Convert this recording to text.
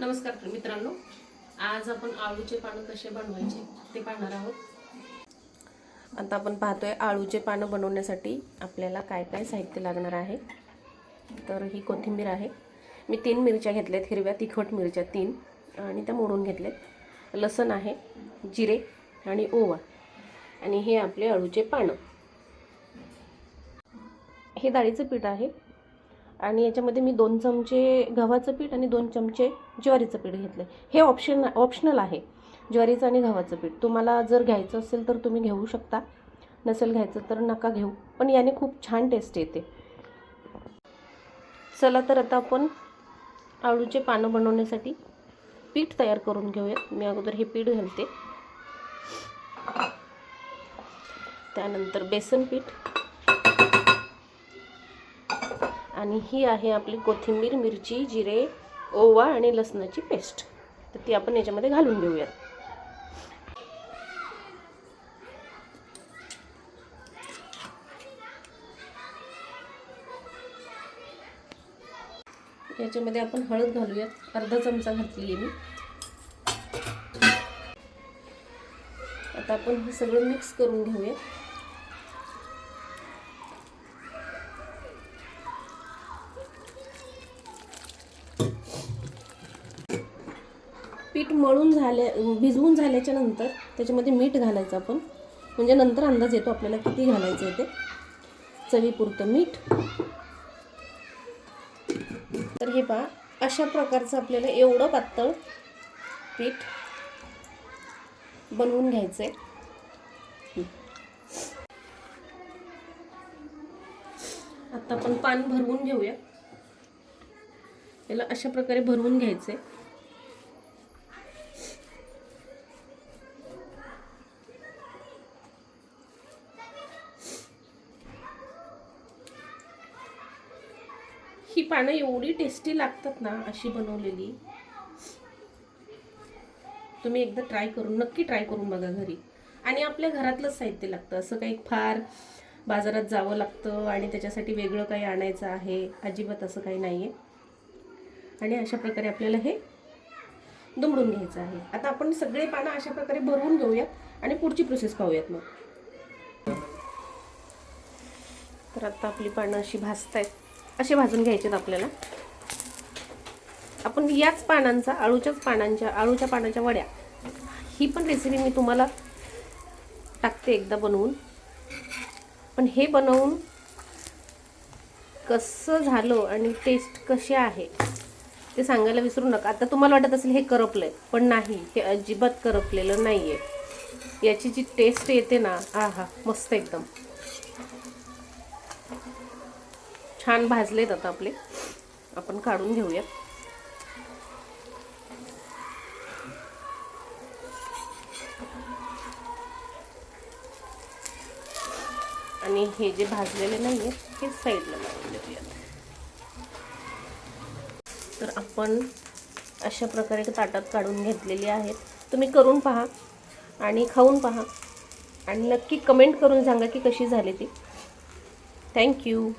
नमस्कार मित्रांनो, आज आपण आळूचे पानं कसे बनवायचे ते पाहणार आहोत. आता आपण पाहतोय आळूचे पानं बनवण्यासाठी आपल्याला काय काय साहित्य लागणार आहे. तर ही कोथिंबीर आहे. मी 3 मिरच्या घेतल्यात, हिरव्या तिखट मिरच्या 3 आणि त्या मोडून घेतल्यात. लसूण आहे, जिरे आणि ओवा आणि हे आपले आळूचे पानं. हे डाळीचं पीठ आहे आणि याच्यामध्ये मी 2 चमचे गव्हाचं पीठ आणि 2 चमचे ज्वारीचं पीठ घेतलं. हे ऑप्शनल आहे, ज्वारीचं आणि गव्हाचं पीठ. तुम्हाला जर घ्यायचं असेल तर तुम्ही घेऊ शकता, नसेल घ्यायचं तर नका घेऊ, पण याने खूप छान टेस्ट येते. चला तर आता आपण आळूचे पानं बनवण्यासाठी पीठ तयार करून घेऊयात. मी अगोदर हे पीठ घालते, त्यानंतर बेसन पीठ आणि ही आहे आपली कोथिंबीर, मिरची, जिरे, ओवा आणि लसणाची पेस्ट. तर ती आपण याच्यामध्ये घालून घेऊयात. याच्यामध्ये आपण हळद घालूयात, अर्धा चमचा घातली आहे मी. आता आपण हे सगळं मिक्स करून घेऊया. पीठ भिजवून झाल्याच्या नंतर त्याच्यामध्ये मीठ घालायचं आपण, म्हणजे नंतर अंदाज येतो आपल्याला किती घालायचं आहे ते. चवीपुरतं मीठ. तर हे पहा, अशा प्रकारचं आपल्याला एवढं पातळ पीठ बनवून घ्यायचं आहे. आता आपण पान भरवून घेऊया. याला अशा प्रकारे भरवून घ्यायचं आहे. ही पानं एवढी टेस्टी लागतात ना अशी बनवलेली. तुम्ही एकदा नक्की ट्राय करून बघा घरी. आणि आपल्या घरातलंच साहित्य लागतं, असं काही फार बाजारात जावं लागतं आणि त्याच्यासाठी वेगळं काही आणायचं आहे, अजिबात असं काही नाही आहे. आणि अशा प्रकारे आपल्याला हे दुमडून घ्यायचं आहे. आता आपण सगळे पानं अशा प्रकारे भरवून घेऊयात आणि पुढची प्रोसेस पाहूयात मग. तर आता आपली पानं अशी भाजतायत, असे भाजून घ्यायचे आपल्याला. आपण याच पानांचा, आळूच्या पानाच्या वड्या, ही पण रेसिपी मी तुम्हाला टाकते एकदा बनवून. पण हे बनवून कसं झालं आणि टेस्ट कशी आहे ते सांगायला विसरू नका. आता तुम्हाला वाटत असेल हे करपलंय, पण नाही, हे अजिबात करपलेलं नाहीये. याची जी टेस्ट येते ना, आहा, मस्त एकदम छान भाजलेत. आता आपले आपण काढून घेऊया. आणि हे जे भाजलेले नाहीये हे साईडला लावून देऊयात. तर आपण अशा प्रकारे ताटात काढून घेतलेली आहेत. तुम्ही करून पहा आणि खाऊन पहा आणि नक्की कमेंट करून सांगा की कशी झाली ती. थँक्यू.